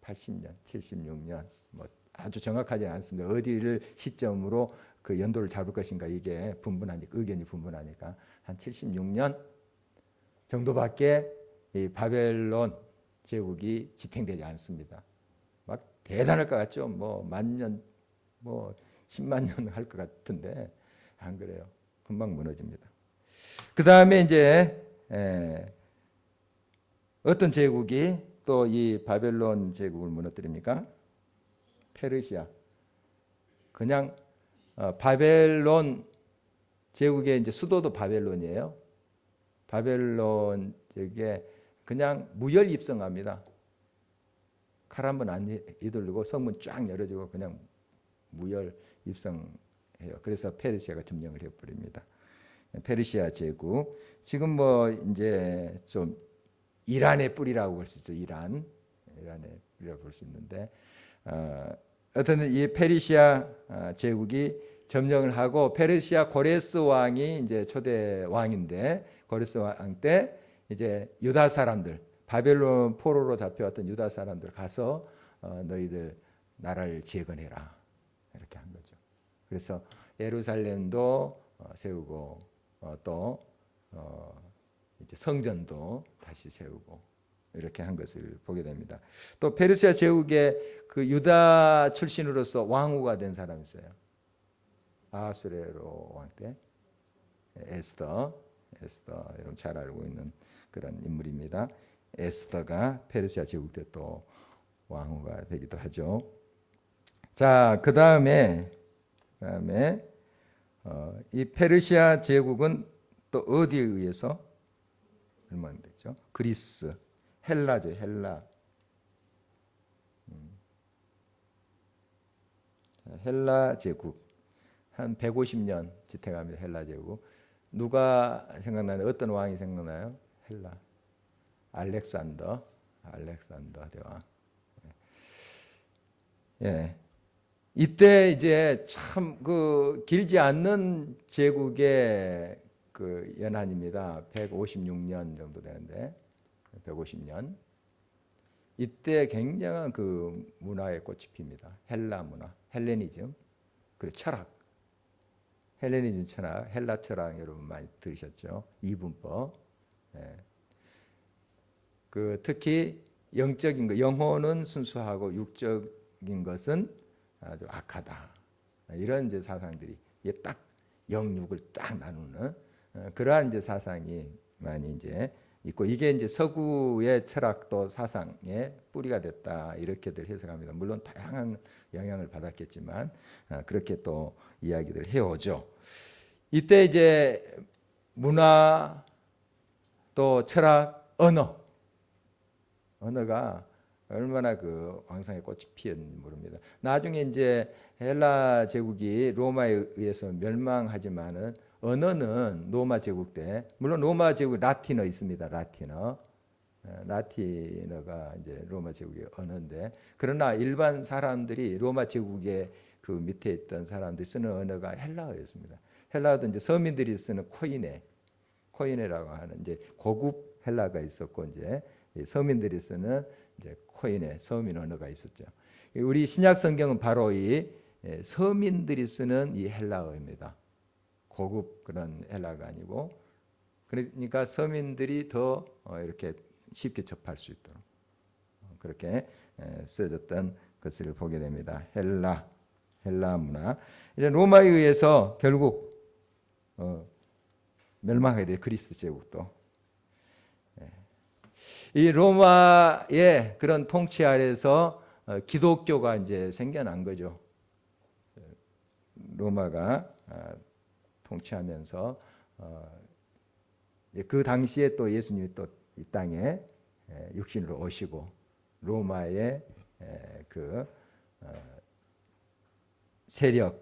76년 뭐 아주 정확하지 않습니다. 어디를 시점으로 그 연도를 잡을 것인가 이게 의견이 분분하니까 한 76년 정도밖에 이 바벨론 제국이 지탱되지 않습니다. 막 대단할 것 같죠. 뭐 만년, 뭐 10만 년 할 것 같은데 안 그래요. 금방 무너집니다. 그 다음에 이제 어떤 제국이 또 이 바벨론 제국을 무너뜨립니까? 페르시아. 그냥 바벨론 제국의 이제 수도도 바벨론이에요. 바벨론 제국에 그냥 무혈 입성합니다. 칼 한 번 안 휘두르고 성문 쫙 열어주고 그냥 무혈 입성해요. 그래서 페르시아가 점령을 해버립니다. 페르시아 제국. 지금 뭐 이제 좀 이란의 뿌리라고 볼 수 있죠. 이란의 뿌리라고 볼 수 있는데, 어쨌든 이 페르시아 제국이 점령을 하고 페르시아 고레스 왕이 이제 초대 왕인데 고레스 왕 때 이제 유다 사람들 바벨론 포로로 잡혀왔던 유다 사람들 가서 너희들 나라를 재건해라 이렇게 한 거죠. 그래서 예루살렘도 세우고 또 이제 성전도 다시 세우고 이렇게 한 것을 보게 됩니다. 또 페르시아 제국의 그 유다 출신으로서 왕후가 된 사람이 있어요. 아하수에로 왕 때 에스더 여러분 잘 알고 있는 그런 인물입니다. 에스더가 페르시아 제국 때 또 왕후가 되기도 하죠. 자, 그 다음에 이 페르시아 제국은 또 어디에 의해서 멸망됐죠? 그리스, 헬라죠, 헬라. 헬라 제국 한 150년 지탱합니다. 헬라 제국. 누가 생각나요? 어떤 왕이 생각나요? 헬라. 알렉산더 대왕. 예. 이때 이제 참 그 길지 않는 제국의 그 연한입니다. 156년 정도 되는데 150년. 이때 굉장한 그 문화의 꽃이 핍니다. 헬라 문화, 헬레니즘, 그리고 철학. 헬레니즘 철학, 헬라 철학 여러분 많이 들으셨죠? 이분법. 예. 그 특히 영적인 것, 영혼은 순수하고 육적인 것은 아주 악하다. 이런 이제 사상들이 이게 딱 영육을 딱 나누는 그러한 이제 사상이 많이 이제 있고, 이게 이제 서구의 철학도 사상의 뿌리가 됐다 이렇게들 해석합니다. 물론 다양한 영향을 받았겠지만 그렇게 또 이야기를 해오죠. 이때 이제 문화 또 철학, 언어가 얼마나 그 왕성의 꽃이 피었는지 모릅니다. 나중에 이제 헬라 제국이 로마에 의해서 멸망하지만은 언어는 로마 제국 때, 물론 로마 제국 라틴어 있습니다. 라틴어가 이제 로마 제국의 언어인데, 그러나 일반 사람들이 로마 제국의 그 밑에 있던 사람들이 쓰는 언어가 헬라어였습니다. 헬라어도 이제 서민들이 쓰는 코이네라고 하는 이제 고급 헬라가 있었고, 이제 서민들이 쓰는 이제 코이네 서민 언어가 있었죠. 우리 신약 성경은 바로 이 서민들이 쓰는 이 헬라어입니다. 고급 그런 헬라가 아니고, 그러니까 서민들이 더 이렇게 쉽게 접할 수 있도록 그렇게 써졌던 것을 보게 됩니다. 헬라 문화. 이제 로마에 의해서 결국 멸망하게 돼요. 그리스 제국도. 이 로마의 그런 통치 아래서 기독교가 이제 생겨난 거죠. 로마가 통치하면서 그 당시에 또 예수님이 또 이 땅에 육신으로 오시고 로마의 그 세력으로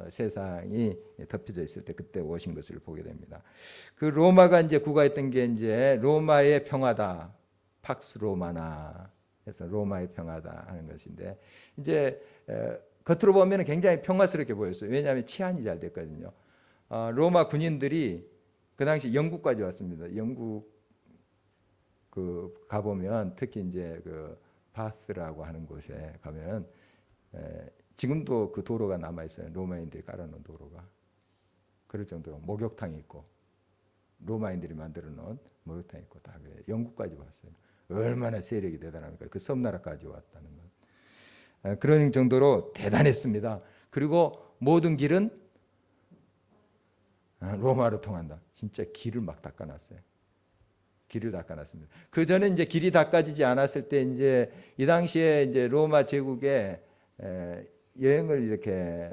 세상이 덮여져 있을 때 그때 오신 것을 보게 됩니다. 그 로마가 이제 구가했던 게 이제 로마의 평화다, 팍스 로마나 해서 로마의 평화다 하는 것인데, 이제 겉으로 보면 굉장히 평화스럽게 보였어요. 왜냐하면 치안이 잘 됐거든요. 로마 군인들이 그 당시 영국까지 왔습니다. 영국 그 가보면 특히 이제 그 바스라고 하는 곳에 가면 지금도 그 도로가 남아 있어요. 로마인들이 깔아놓은 도로가. 그럴 정도로 목욕탕이 있고 로마인들이 만들어 놓은 목욕탕이 있고 다 그래요. 영국까지 왔어요. 얼마나 세력이 대단합니까? 그 섬나라까지 왔다는 것. 그런 정도로 대단했습니다. 그리고 모든 길은 로마로 통한다. 진짜 길을 막 닦아놨어요. 길을 닦아놨습니다. 그 전에 이제 길이 닦아지지 않았을 때 이제 이 당시에 이제 로마 제국에 여행을 이렇게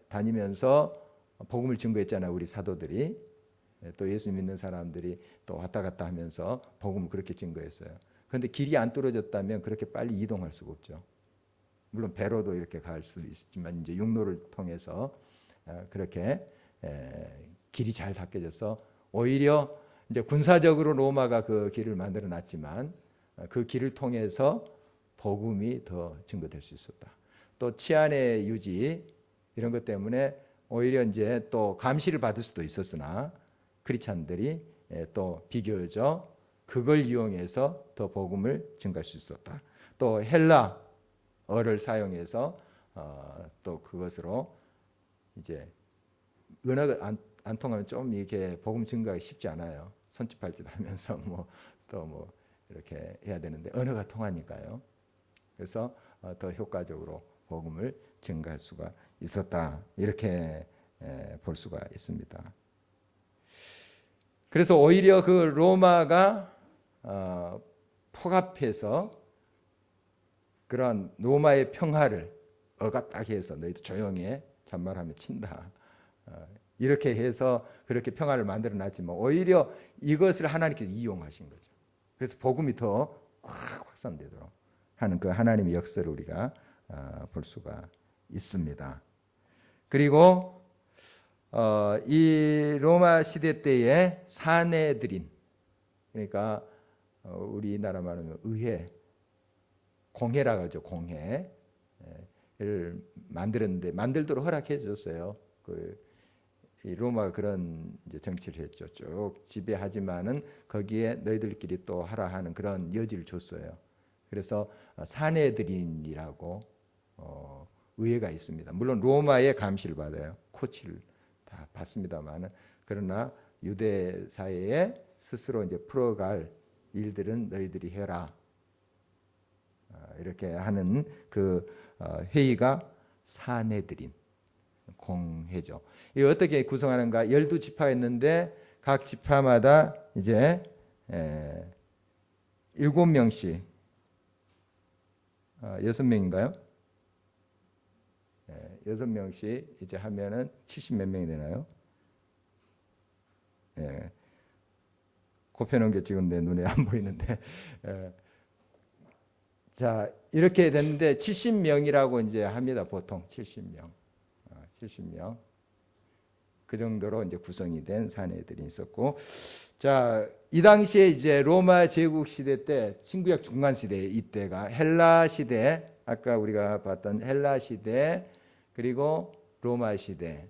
다니면서 복음을 증거했잖아요. 우리 사도들이. 또 예수 믿는 사람들이 또 왔다 갔다 하면서 복음을 그렇게 증거했어요. 그런데 길이 안 뚫어졌다면 그렇게 빨리 이동할 수가 없죠. 물론 배로도 이렇게 갈 수도 있지만 이제 육로를 통해서 그렇게 길이 잘 닦여져서 오히려 이제 군사적으로 로마가 그 길을 만들어 놨지만 그 길을 통해서 복음이 더 증거될 수 있었다. 또 치안의 유지 이런 것 때문에 오히려 이제 또 감시를 받을 수도 있었으나 크리스찬들이 또 비교적 그걸 이용해서 더 복음을 증가할 수 있었다. 또 헬라어를 사용해서 또 그것으로 이제 언어가 안 통하면 좀 이렇게 복음 증가하기 쉽지 않아요. 손짓발짓 하면서 또 이렇게 해야 되는데 언어가 통하니까요. 그래서 더 효과적으로 복음을 증가할 수가 있었다. 이렇게 볼 수가 있습니다. 그래서 오히려 그 로마가 폭압해서 그런 로마의 평화를 억압하게 해서 너희도 조용히 해. 잔말하면 친다. 이렇게 해서 그렇게 평화를 만들어 놨지만 오히려 이것을 하나님께서 이용하신 거죠. 그래서 복음이 더 확산되도록 하는 그 하나님의 역사를 우리가 볼 수가 있습니다. 그리고 이 로마 시대 때의 사내들인, 그러니까 우리나라 말하면 의회, 공회라고 하죠. 공회를 만들었는데 만들도록 허락해 줬어요. 이 로마가 그런 이제 정치를 했죠. 쭉 지배하지만은 거기에 너희들끼리 또 하라 하는 그런 여지를 줬어요. 그래서 사내들인이라고 의회가 있습니다. 물론 로마의 감시를 받아요. 코치를 다 받습니다만은, 그러나 유대 사회에 스스로 이제 풀어갈 일들은 너희들이 해라. 이렇게 하는 그 회의가 사내들인 공회죠. 이 어떻게 구성하는가? 12지파였는데 각 지파마다 이제 7명씩 6명인가요? 6명씩 이제 하면은 70 몇 명이 되나요? 곱해놓은 게 지금 내 눈에 안 보이는데 자, 이렇게 됐는데 70명이라고 이제 합니다. 보통 70명. 70명. 그 정도로 이제 구성이 된 사내들이 있었고, 자, 이 당시에 이제 로마 제국 시대 때, 신구약 중간 시대, 이때가 헬라 시대, 아까 우리가 봤던 헬라 시대, 그리고 로마 시대,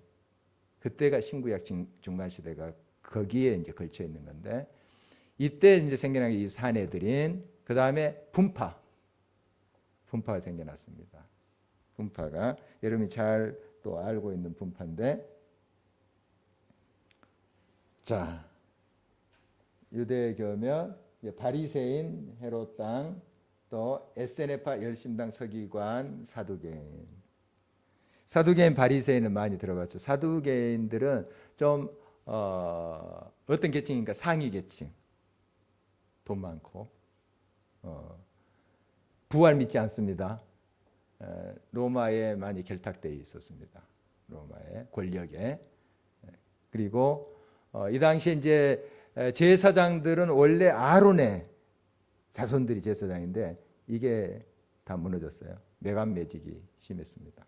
그때가 신구약 중간 시대가 거기에 이제 걸쳐 있는 건데, 이때 이제 생겨난 게 이 사내들인, 그 다음에 분파가 생겨났습니다. 분파가 여러분이 잘 또 알고 있는 분파인데, 자, 유대교면 바리새인, 헤롯당, 또 에세네파, 열심당, 서기관, 사두개인. 사두개인, 바리새인은 많이 들어봤죠. 사두개인들은 좀 어떤 계층인가? 상위 계층, 돈 많고 부활 믿지 않습니다. 로마에 많이 결탁되어 있었습니다. 로마의 권력에. 그리고 이 당시에 이제 제사장들은 원래 아론의 자손들이 제사장인데 이게 다 무너졌어요. 매간매직이 심했습니다.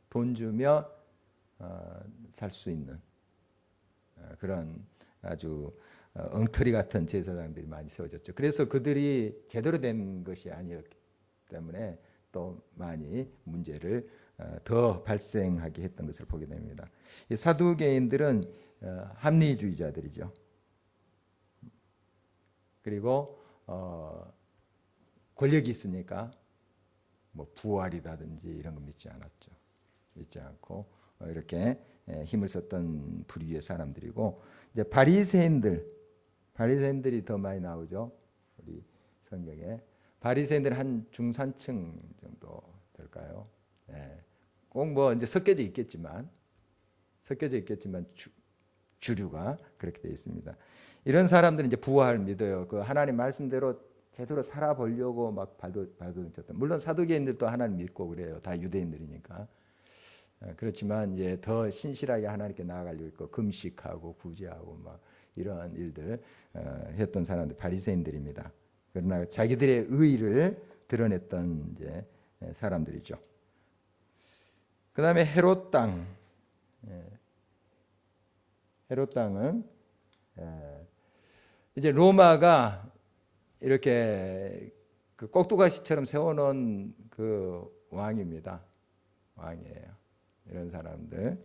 돈 주며 살 수 있는 그런 아주 엉터리 같은 제사장들이 많이 세워졌죠. 그래서 그들이 제대로 된 것이 아니었기 때문에 또 많이 문제를 더 발생하게 했던 것을 보게 됩니다. 이 사두개인들은 합리주의자들이죠. 그리고 권력이 있으니까 뭐 부활이라든지 이런 거 믿지 않았죠. 믿지 않고 이렇게 힘을 썼던 부류의 사람들이고, 이제 바리새인들이 더 많이 나오죠. 우리 성경에. 바리새인들은 한 중산층 정도 될까요? 꼭 뭐 이제 섞여져 있겠지만 주류가 그렇게 되어 있습니다. 이런 사람들은 이제 부활 믿어요. 그 하나님 말씀대로 제대로 살아보려고 막 발버둥쳤던. 물론 사두개인들도 하나님 믿고 그래요. 다 유대인들이니까. 그렇지만 이제 더 신실하게 하나님께 나아가려고 했고 금식하고 구제하고 막 이러한 일들 했던 사람들 바리새인들입니다. 그러나 자기들의 의의를 드러냈던 이제 사람들이죠. 그 다음에 헤롯당. 헤롯당은 이제 로마가 이렇게 그 꼭두가시처럼 세워놓은 그 왕입니다. 왕이에요. 이런 사람들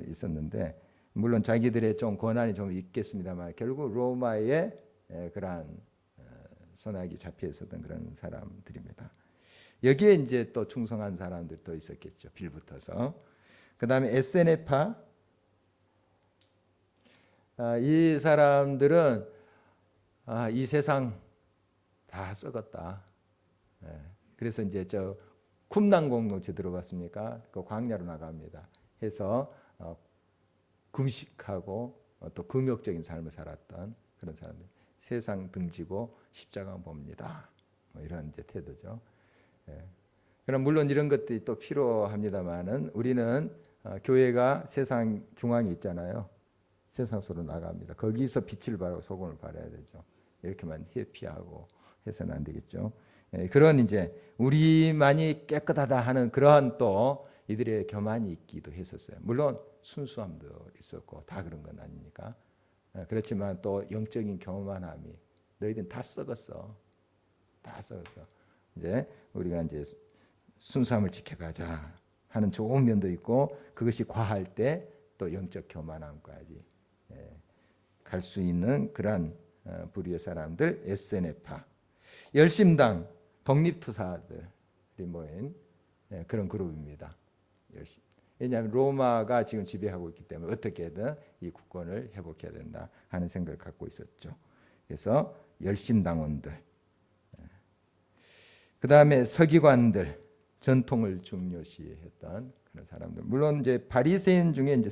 있었는데, 물론 자기들의 좀 권한이 좀 있겠습니다만 결국 로마의 그러한 손아귀 잡혀 있었던 그런 사람들입니다. 여기에 이제 또 충성한 사람들도 있었겠죠. 빌붙어서. 그 다음에 에세네파. 이 사람들은 이 세상 다 썩었다. 그래서 이제 저 쿰난 공동체 들어봤습니까? 그 광야로 나갑니다. 해서 금식하고 또 금욕적인 삶을 살았던 그런 사람들. 세상 등지고 십자가 봅니다. 뭐 이런 이제 태도죠. 예. 그럼 물론 이런 것들이 또 필요합니다만은 우리는 교회가 세상 중앙에 있잖아요. 세상 속으로 나갑니다. 거기서 빛을 발하고 소금을 발해야 되죠. 이렇게만 회피하고 해서는 안 되겠죠. 예, 그런 이제 우리만이 깨끗하다 하는 그러한 또 이들의 교만이 있기도 했었어요. 물론 순수함도 있었고 다 그런 건 아니니까. 예, 그렇지만 또 영적인 교만함이 너희들은 다 썩었어. 다 썩었어. 이제 우리가 이제 순수함을 지켜가자 하는 좋은 면도 있고 그것이 과할 때 또 영적 교만함까지 갈 수 있는 그러한 부류의 사람들 에스네파 열심당 독립투사들이 모인 그런 그룹입니다. 왜냐하면 로마가 지금 지배하고 있기 때문에 어떻게든 이 국권을 회복해야 된다 하는 생각을 갖고 있었죠. 그래서 열심당원들, 그 다음에 서기관들, 전통을 중요시했던 그런 사람들. 물론 이제 바리새인 중에 이제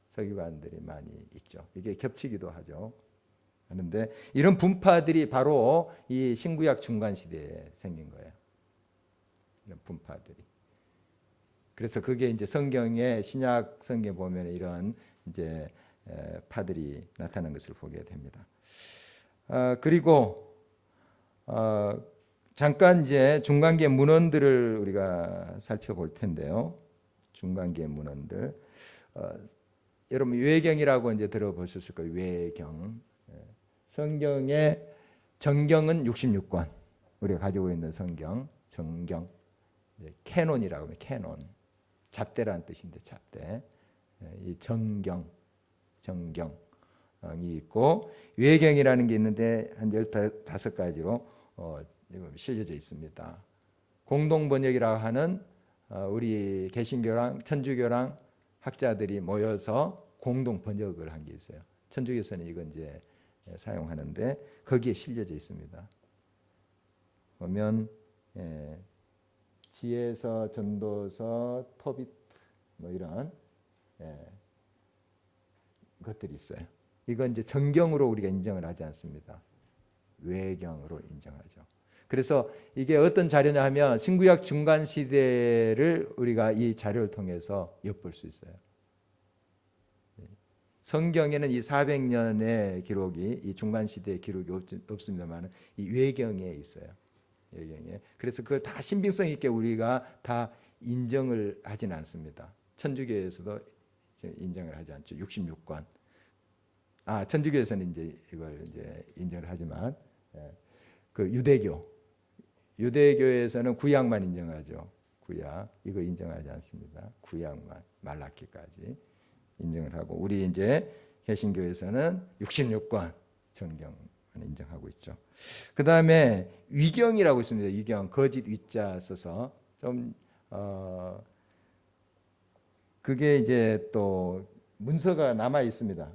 서기관들이 많이 있죠. 이게 겹치기도 하죠. 그런데 이런 분파들이 바로 이 신구약 중간 시대에 생긴 거예요. 이런 분파들이. 그래서 그게 이제 성경에 신약 성경에 보면 이런 이제 파들이 나타난 것을 보게 됩니다. 그리고 잠깐 이제 중간계 문헌들을 우리가 살펴볼 텐데요. 중간계 문헌들. 여러분 외경이라고 이제 들어보셨을 거예요. 외경. 성경의 정경은 66권. 우리가 가지고 있는 성경, 정경. 캐논이라고 하면 캐논. 잣대라는 뜻인데 잣대. 이 정경이 있고 외경이라는 게 있는데 한 15가지로 실려져 있습니다. 공동 번역이라고 하는 우리 개신교랑 천주교랑 학자들이 모여서 공동 번역을 한 게 있어요. 천주교에서는 이건 이제 사용하는데 거기에 실려져 있습니다. 보면 지혜서, 전도서, 토비트 뭐 이런 것들이 있어요. 이건 이제 정경으로 우리가 인정을 하지 않습니다. 외경으로 인정하죠. 그래서 이게 어떤 자료냐 하면 신구약 중간 시대를 우리가 이 자료를 통해서 엿볼 수 있어요. 성경에는 이 400년의 기록이 이 중간 시대의 기록이 없습니다만 이 외경에 있어요. 외경에. 그래서 그걸 다 신빙성 있게 우리가 다 인정을 하지는 않습니다. 천주교에서도 인정을 하지 않죠. 66권. 천주교에서는 이제 이걸 이제 인정을 하지만 그 유대교에서는 구약만 인정하죠. 구약 이거 인정하지 않습니다. 구약만 말라키까지 인정을 하고 우리 이제 개신교에서는 66권 정경을 인정하고 있죠. 그 다음에 위경이라고 있습니다. 위경 거짓 위자 써서 좀 그게 이제 또 문서가 남아 있습니다.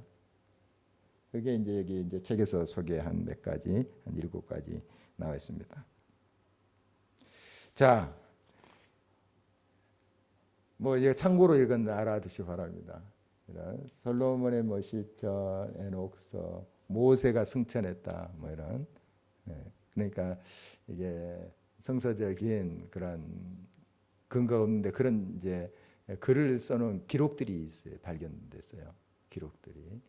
그게 이제 여기 이제 책에서 소개한 몇 가지, 한 7가지 나와 있습니다. 자, 뭐 이제 참고로 이건 알아두시기 바랍니다. 솔로몬의 뭐 시편, 에녹서, 모세가 승천했다, 뭐 이런. 그러니까 이게 성서적인 그런 근거 없는데 그런 이제 글을 써놓은 기록들이 있어요. 발견됐어요. 기록들이.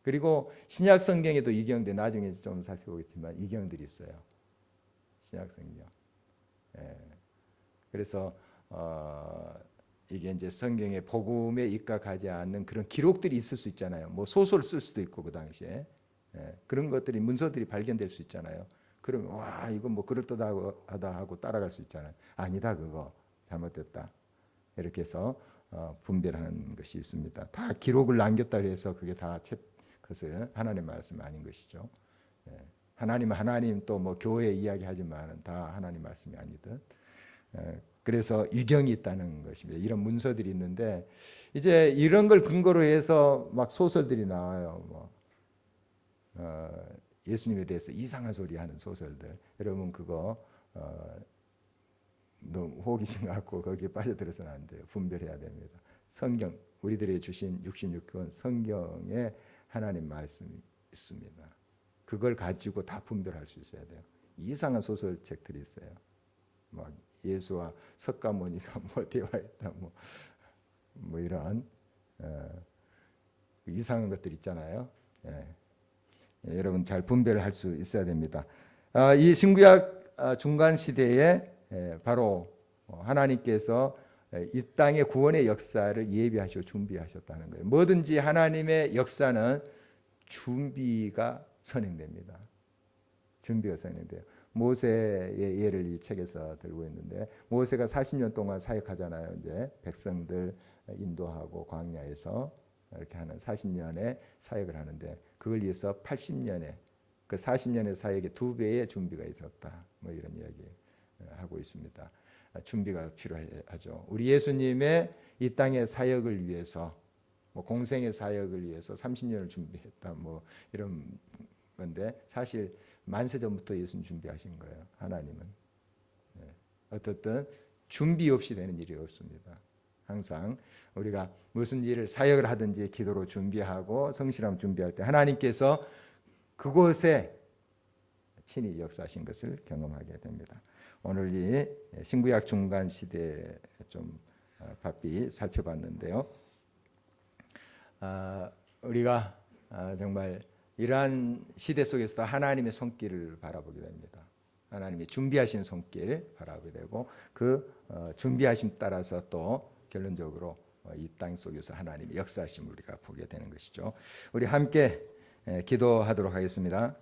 그리고 신약 성경에도 이경들 나중에 좀 살펴보겠지만 이경들이 있어요. 신약 성경. 그래서 이게 이제 성경의 복음에 입각하지 않는 그런 기록들이 있을 수 있잖아요. 뭐 소설 쓸 수도 있고 그 당시에 그런 것들이 문서들이 발견될 수 있잖아요. 그러면 와 이거 뭐 그럴듯하다 하고 따라갈 수 있잖아요. 아니다 그거 잘못됐다 이렇게 해서 분별하는 것이 있습니다. 다 기록을 남겼다고 해서 그게 다 그것은 하나님의 말씀 아닌 것이죠. 하나님은 하나님 또 뭐 교회 이야기하지만 다 하나님 말씀이 아니듯. 그래서 유경이 있다는 것입니다. 이런 문서들이 있는데 이제 이런 걸 근거로 해서 막 소설들이 나와요. 뭐 예수님에 대해서 이상한 소리 하는 소설들. 여러분 그거 너무 호기심 갖고 거기에 빠져들어서는 안 돼요. 분별해야 됩니다. 성경 우리들이 주신 66권 성경의 하나님 말씀 있습니다. 그걸 가지고 다 분별할 수 있어야 돼요. 이상한 소설책들이 있어요. 막 예수와 석가모니가 뭐 대화했다, 뭐 이런 이상한 것들 있잖아요. 예. 여러분 잘 분별할 수 있어야 됩니다. 이 신구약 중간 시대에 바로 하나님께서 이 땅의 구원의 역사를 예비하시고 준비하셨다는 거예요. 뭐든지 하나님의 역사는 준비가 선행됩니다. 준비가 선행돼요. 모세의 예를 이 책에서 들고 있는데, 모세가 40년 동안 사역하잖아요. 이제 백성들 인도하고 광야에서 이렇게 하는 40년의 사역을 하는데, 그걸 위해서 80년의 그 40년의 사역의 2배의 준비가 있었다. 뭐 이런 이야기 하고 있습니다. 준비가 필요하죠. 우리 예수님의 이 땅의 사역을 위해서, 뭐 공생의 사역을 위해서 30년을 준비했다. 뭐 이런 건데, 사실 만세 전부터 예수님 준비하신 거예요. 하나님은. 어떻든 준비 없이 되는 일이 없습니다. 항상 우리가 무슨 일을 사역을 하든지 기도로 준비하고 성실함 준비할 때 하나님께서 그곳에 친히 역사하신 것을 경험하게 됩니다. 오늘 이 신구약 중간 시대 좀 바삐 살펴봤는데요. 우리가 정말 이러한 시대 속에서 하나님의 손길을 바라보게 됩니다. 하나님이 준비하신 손길 바라보게 되고, 그 준비하심 따라서 또 결론적으로 이 땅 속에서 하나님의 역사하심을 우리가 보게 되는 것이죠. 우리 함께 기도하도록 하겠습니다.